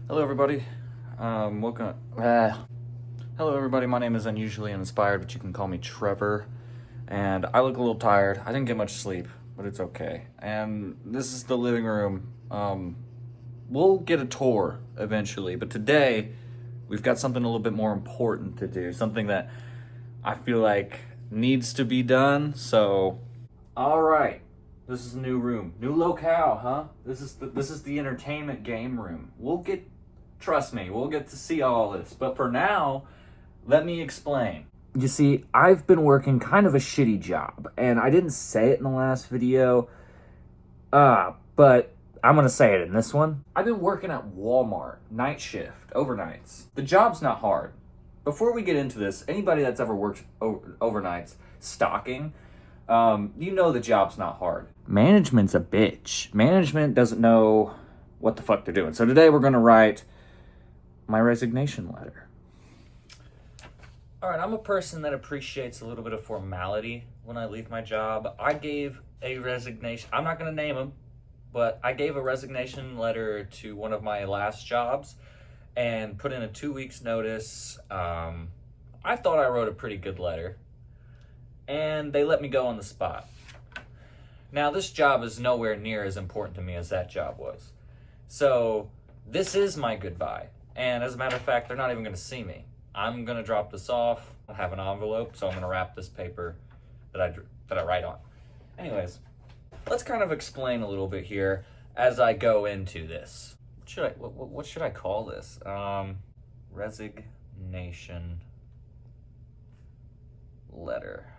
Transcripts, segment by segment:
Hello, everybody. Welcome. Hello, everybody. My name is Unusually Uninspired, but you can call me Trevor. And I look a little tired. I didn't get much sleep, but it's okay. And this is the living room. We'll get a tour eventually, but today we've got something a little bit more important to do. Something that I feel like needs to be done. So, all right. This is a new room, new locale, huh? This is the entertainment game room. Trust me, we'll get to see all this. But for now, let me explain. You see, I've been working kind of a shitty job, and I didn't say it in the last video, but I'm gonna say it in this one. I've been working at Walmart, night shift, overnights. The job's not hard. Before we get into this, anybody that's ever worked overnights, stocking, you know the job's not hard. Management's a bitch. Management doesn't know what the fuck they're doing. So today we're gonna write my resignation letter. All right, I'm a person that appreciates a little bit of formality when I leave my job. I gave a resignation, I'm not gonna name him, but I gave a resignation letter to one of my last jobs and put in a 2 weeks notice. I thought I wrote a pretty good letter, and they let me go on the spot. Now, this job is nowhere near as important to me as that job was. So this is my goodbye. And as a matter of fact, they're not even gonna see me. I'm gonna drop this off. I have an envelope, so I'm gonna wrap this paper that I write on. Anyways, let's kind of explain a little bit here as I go into this. What should I call this? Resignation letter.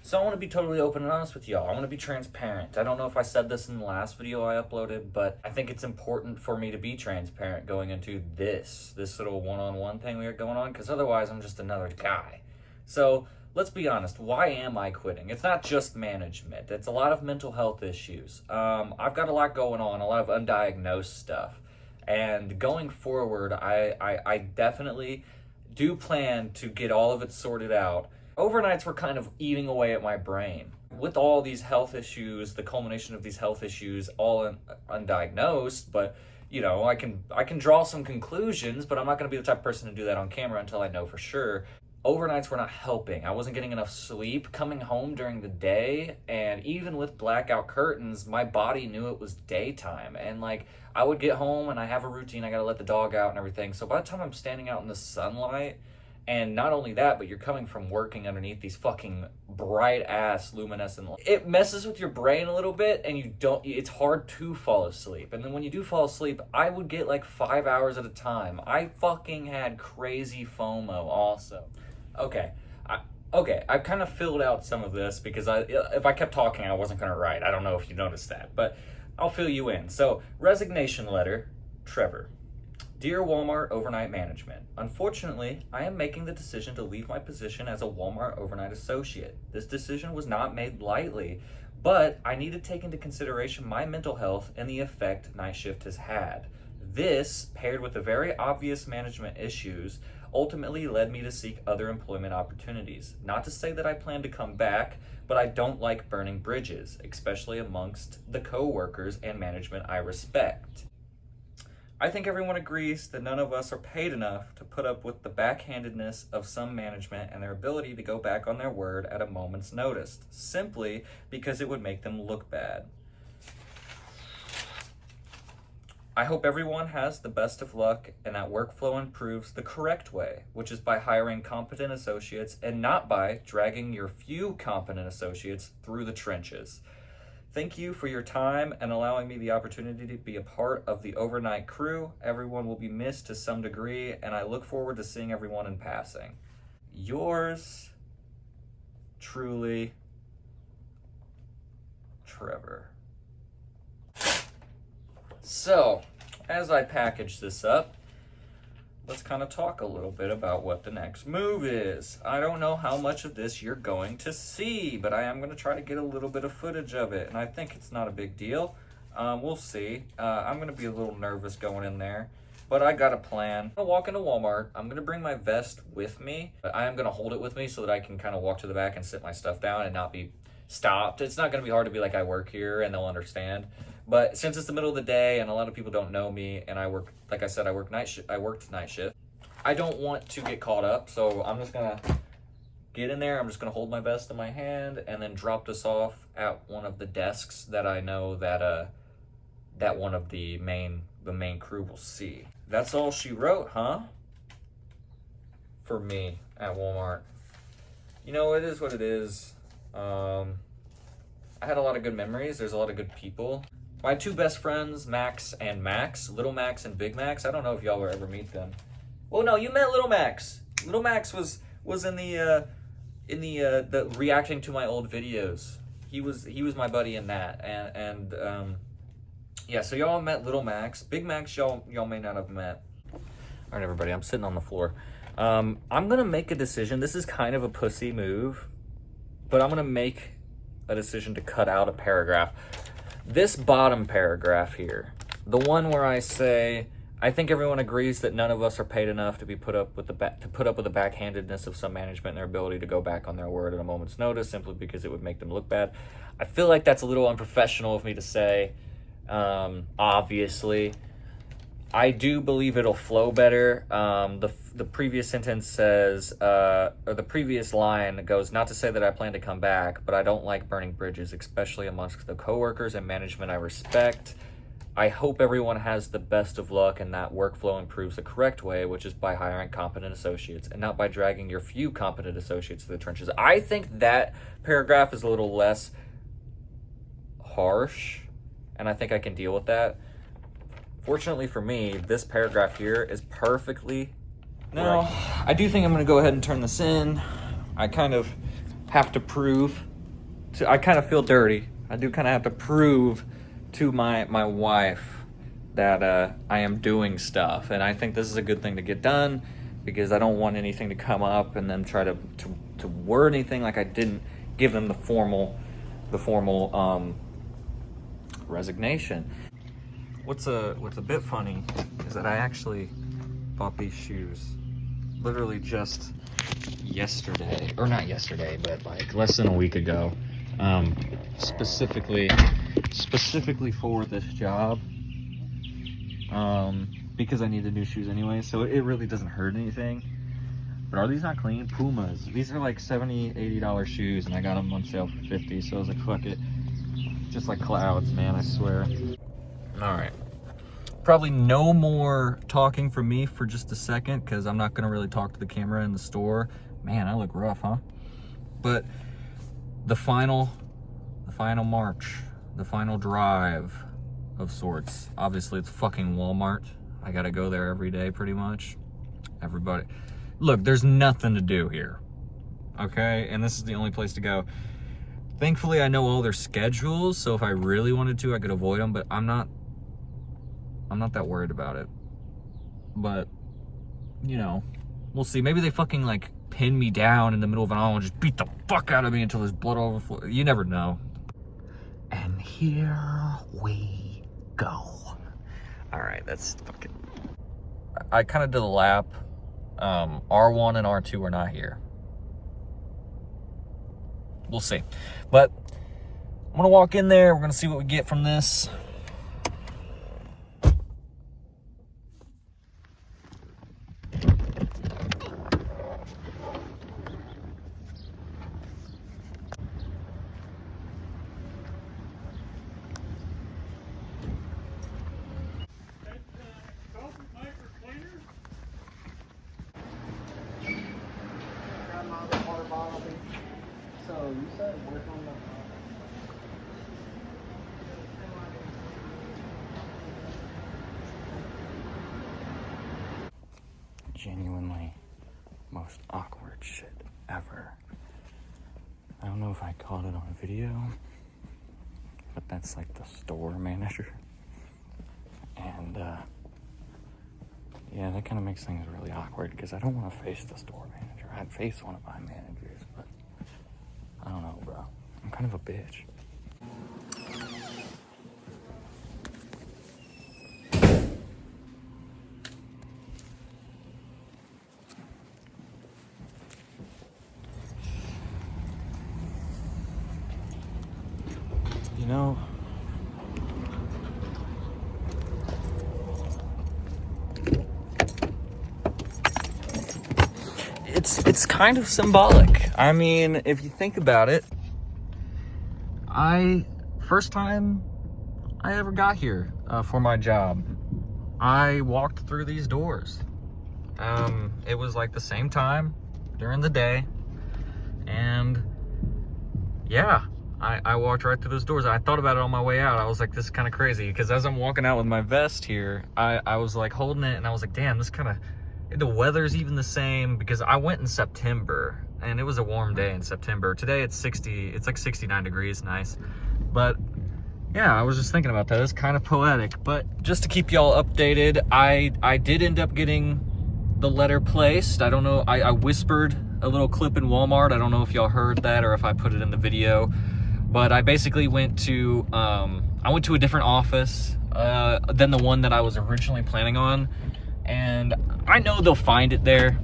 So I want to be totally open and honest with y'all. I want to be transparent. I don't know if I said this in the last video I uploaded, but I think it's important for me to be transparent going into this little one-on-one thing we are going on, because otherwise I'm just another guy. So let's be honest. Why am I quitting? It's not just management. It's a lot of mental health issues. I've got a lot going on, a lot of undiagnosed stuff. And going forward, I definitely do plan to get all of it sorted out. Overnights were kind of eating away at my brain. With all these health issues, the culmination of these health issues, all undiagnosed, but you know, I can draw some conclusions, but I'm not gonna be the type of person to do that on camera until I know for sure. Overnights were not helping. I wasn't getting enough sleep coming home during the day, and even with blackout curtains, my body knew it was daytime. And like, I would get home and I have a routine, I gotta let the dog out and everything. So by the time I'm standing out in the sunlight, and not only that, but you're coming from working underneath these fucking bright ass luminescent lights, it messes with your brain a little bit, and it's hard to fall asleep. And then when you do fall asleep, I would get like 5 hours at a time. I fucking had crazy FOMO also. Okay, I've kind of filled out some of this because if I kept talking, I wasn't gonna write. I don't know if you noticed that, but I'll fill you in. So, resignation letter, Trevor. Dear Walmart Overnight Management, unfortunately, I am making the decision to leave my position as a Walmart Overnight Associate. This decision was not made lightly, but I need to take into consideration my mental health and the effect night shift has had. This, paired with the very obvious management issues, ultimately led me to seek other employment opportunities. Not to say that I plan to come back, but I don't like burning bridges, especially amongst the co-workers and management I respect. I think everyone agrees that none of us are paid enough to put up with the backhandedness of some management and their ability to go back on their word at a moment's notice, simply because it would make them look bad. I hope everyone has the best of luck and that workflow improves the correct way, which is by hiring competent associates and not by dragging your few competent associates through the trenches. Thank you for your time and allowing me the opportunity to be a part of the overnight crew. Everyone will be missed to some degree, and I look forward to seeing everyone in passing. Yours truly, Trevor. So, as I package this up, let's kind of talk a little bit about what the next move is. I don't know how much of this you're going to see, but I am going to try to get a little bit of footage of it, and I think it's not a big deal. We'll see. I'm going to be a little nervous going in there, but I got a plan. I'm going to walk into Walmart. I'm going to bring my vest with me. I am going to hold it with me so that I can kind of walk to the back and sit my stuff down and not be stopped. It's not going to be hard to be like, I work here, and they'll understand. But since it's the middle of the day and a lot of people don't know me, and I work, like I said, I worked night shift. I don't want to get caught up, so I'm just gonna get in there. I'm just gonna hold my vest in my hand and then drop this off at one of the desks that I know that that one of the main crew will see. That's all she wrote, huh? For me at Walmart. You know, it is what it is. I had a lot of good memories. There's a lot of good people. My two best friends, Max and Max, Little Max and Big Max. I don't know if y'all will ever meet them. Well, no, you met Little Max. Little Max was in the reacting to my old videos. He was my buddy in that, and yeah. So y'all met Little Max. Big Max, y'all may not have met. All right, everybody, I'm sitting on the floor. I'm gonna make a decision. This is kind of a pussy move, but I'm gonna make a decision to cut out a paragraph. This bottom paragraph here, the one where I say, I think everyone agrees that none of us are paid enough to be put up with the backhandedness of some management and their ability to go back on their word at a moment's notice simply because it would make them look bad. I feel like that's a little unprofessional of me to say. Obviously, I do believe it'll flow better. The previous sentence says, or the previous line goes, not to say that I plan to come back, but I don't like burning bridges, especially amongst the coworkers and management I respect. I hope everyone has the best of luck and that workflow improves the correct way, which is by hiring competent associates and not by dragging your few competent associates to the trenches. I think that paragraph is a little less harsh, and I think I can deal with that. Fortunately for me, this paragraph here is perfectly... Now, I do think I'm going to go ahead and turn this in. I kind of have to prove... I kind of feel dirty. I do kind of have to prove to my wife that I am doing stuff, and I think this is a good thing to get done because I don't want anything to come up and then try to word anything like I didn't give them the formal resignation. What's a bit funny is that I actually bought these shoes literally just yesterday, or not yesterday, but like less than a week ago. Specifically for this job, because I needed new shoes anyway, so it really doesn't hurt anything. But are these not clean? Pumas. These are like $70, $80 shoes, and I got them on sale for $50, so I was like, fuck it. Just like clouds, man, I swear. All right. Probably no more talking from me for just a second, because I'm not going to really talk to the camera in the store. Man, I look rough, huh? But the final march, the final drive of sorts. Obviously, it's fucking Walmart. I gotta go there every day, pretty much. Everybody. Look, there's nothing to do here, okay? And this is the only place to go. Thankfully, I know all their schedules, so if I really wanted to, I could avoid them, but I'm not that worried about it. But, you know, we'll see. Maybe they fucking, like, pin me down in the middle of an aisle and just beat the fuck out of me until there's blood overflow. You never know. And here we go. All right, that's fucking... I kind of did a lap. R1 and R2 are not here. We'll see. But I'm gonna walk in there. We're gonna see what we get from this. So you said work on the... Genuinely most awkward shit ever. I don't know if I caught it on video, but that's like the store manager. And yeah, that kind of makes things really awkward because I don't want to face the store manager. I'd face one of my managers, but I don't know, bro. I'm kind of a bitch. You know, it's kind of symbolic. I mean, if you think about it, first time I ever got here for my job, I walked through these doors. It was like the same time during the day, and yeah, I walked right through those doors. I thought about it on my way out. I was like, this is kind of crazy, because as I'm walking out with my vest here, I was like holding it, and I was like, damn, this kind of, the weather's even the same, because I went in September, and it was a warm day in September. Today it's like 69 degrees, nice. But yeah, I was just thinking about that. It's kind of poetic. But just to keep y'all updated, I did end up getting the letter placed. I don't know, I whispered a little clip in Walmart. I don't know if y'all heard that or if I put it in the video. But I basically went to a different office than the one that I was originally planning on. And I know they'll find it there.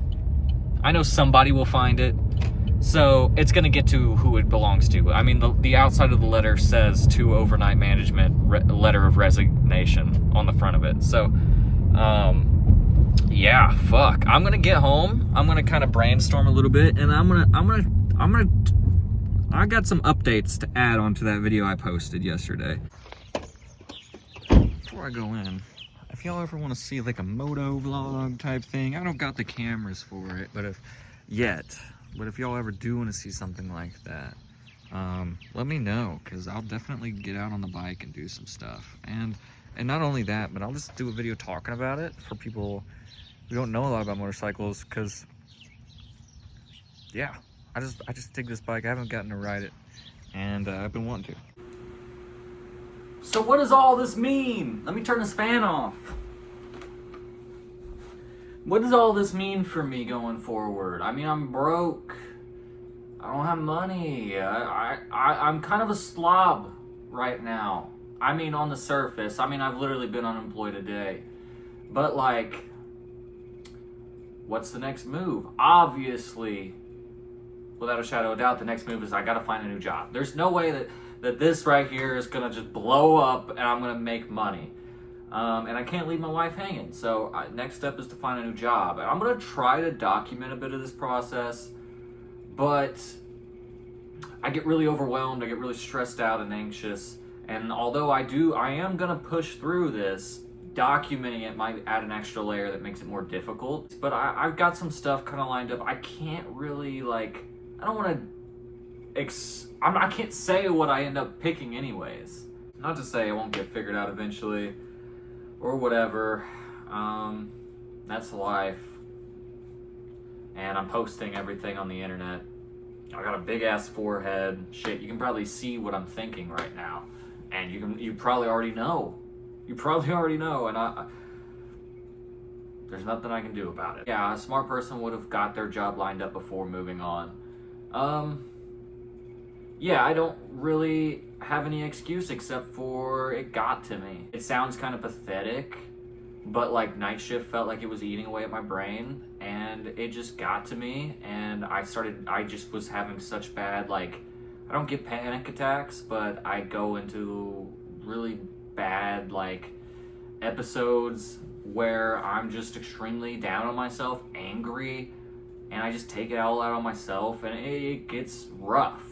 I know somebody will find it. So it's going to get to who it belongs to. I mean, the outside of the letter says to overnight management, letter of resignation on the front of it. So, yeah, fuck. I'm going to get home. I'm going to kind of brainstorm a little bit, and I got some updates to add onto that video I posted yesterday. Before I go in, if y'all ever want to see like a moto vlog type thing, I don't got the cameras for it, but if y'all ever do want to see something like that, let me know, because I'll definitely get out on the bike and do some stuff. And not only that, but I'll just do a video talking about it for people who don't know a lot about motorcycles, because yeah, I just dig this bike. I haven't gotten to ride it, and I've been wanting to. So what does all this mean? Let me turn this fan off. What does all this mean for me going forward? I mean, I'm broke. I don't have money. I'm kind of a slob right now. I mean, on the surface. I mean, I've literally been unemployed a day. But like, what's the next move? Obviously, without a shadow of doubt, the next move is I gotta find a new job. There's no way that this right here is gonna just blow up and I'm gonna make money. And I can't leave my wife hanging. So next step is to find a new job. And I'm gonna try to document a bit of this process, but I get really overwhelmed. I get really stressed out and anxious. And although I am gonna push through this, documenting it might add an extra layer that makes it more difficult. But I've got some stuff kind of lined up. I can't really I can't say what I end up picking anyways. Not to say it won't get figured out eventually or whatever. That's life. And I'm posting everything on the internet. I got a big ass forehead. Shit, you can probably see what I'm thinking right now. And you probably already know. You probably already know, and there's nothing I can do about it. Yeah, a smart person would have got their job lined up before moving on. Yeah, I don't really have any excuse except for it got to me. It sounds kind of pathetic, but like night shift felt like it was eating away at my brain, and it just got to me, and I just was having such bad, like, I don't get panic attacks, but I go into really bad, like, episodes where I'm just extremely down on myself, angry, and I just take it all out on myself, and it gets rough.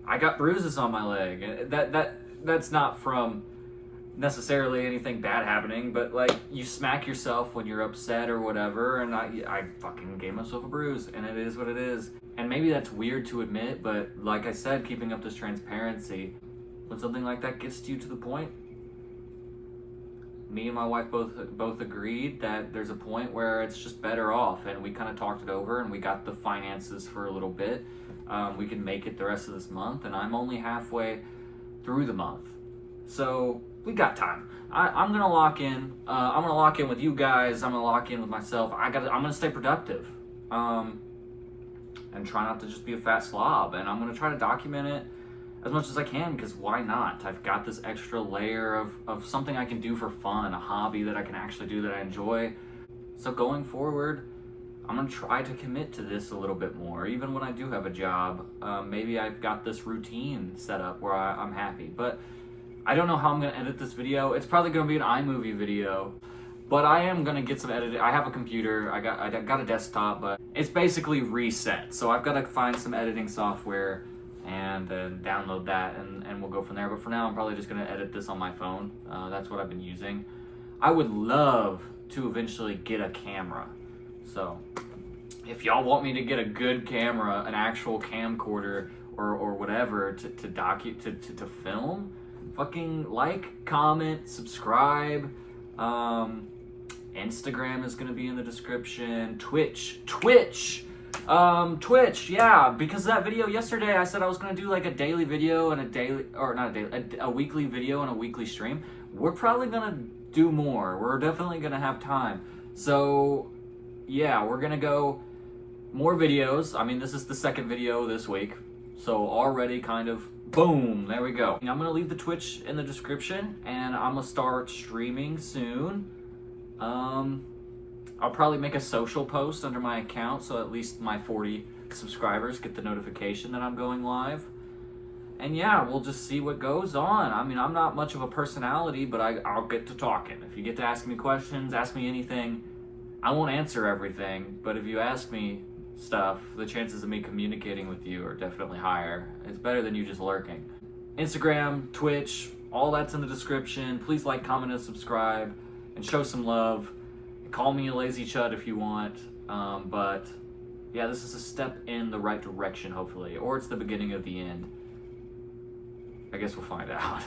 I got bruises on my leg. That's not from necessarily anything bad happening, but like, you smack yourself when you're upset or whatever, and I fucking gave myself a bruise, and it is what it is. And maybe that's weird to admit, but like I said, keeping up this transparency, when something like that gets to you to the point, me and my wife both agreed that there's a point where it's just better off, and we kind of talked it over, and we got the finances for a little bit. We can make it the rest of this month, and I'm only halfway through the month, so we got time. I'm gonna lock in. I'm gonna lock in with you guys. I'm gonna lock in with myself. I'm gonna stay productive, and try not to just be a fat slob. And I'm gonna try to document it as much as I can, because why not? I've got this extra layer of something I can do for fun, a hobby that I can actually do that I enjoy. So going forward, I'm gonna try to commit to this a little bit more, even when I do have a job. Maybe I've got this routine set up where I'm happy, but I don't know how I'm gonna edit this video. It's probably gonna be an iMovie video. But I am gonna get some editing. I have a computer, I got a desktop, but it's basically reset. So I've got to find some editing software and then download that, and we'll go from there. But for now, I'm probably just gonna edit this on my phone. That's what I've been using. I would love to eventually get a camera. So if y'all want me to get a good camera, an actual camcorder or whatever to film, fucking like, comment, subscribe. Instagram is gonna be in the description. Twitch, yeah, because that video yesterday I said I was gonna do like a daily video and a weekly video and a weekly stream. We're probably gonna do more. We're definitely gonna have time. So yeah, we're gonna go more videos. I mean, this is the second video this week, so already kind of boom, there we go. I'm gonna leave the Twitch in the description, and I'm gonna start streaming soon. I'll probably make a social post under my account so at least my 40 subscribers get the notification that I'm going live. And yeah, we'll just see what goes on. I mean, I'm not much of a personality, but I'll get to talking. If you get to ask me questions, ask me anything. I won't answer everything, but if you ask me stuff, the chances of me communicating with you are definitely higher. It's better than you just lurking. Instagram, Twitch, all that's in the description. Please like, comment, and subscribe, and show some love. Call me a lazy chud if you want, but yeah, this is a step in the right direction, hopefully, or it's the beginning of the end. I guess we'll find out.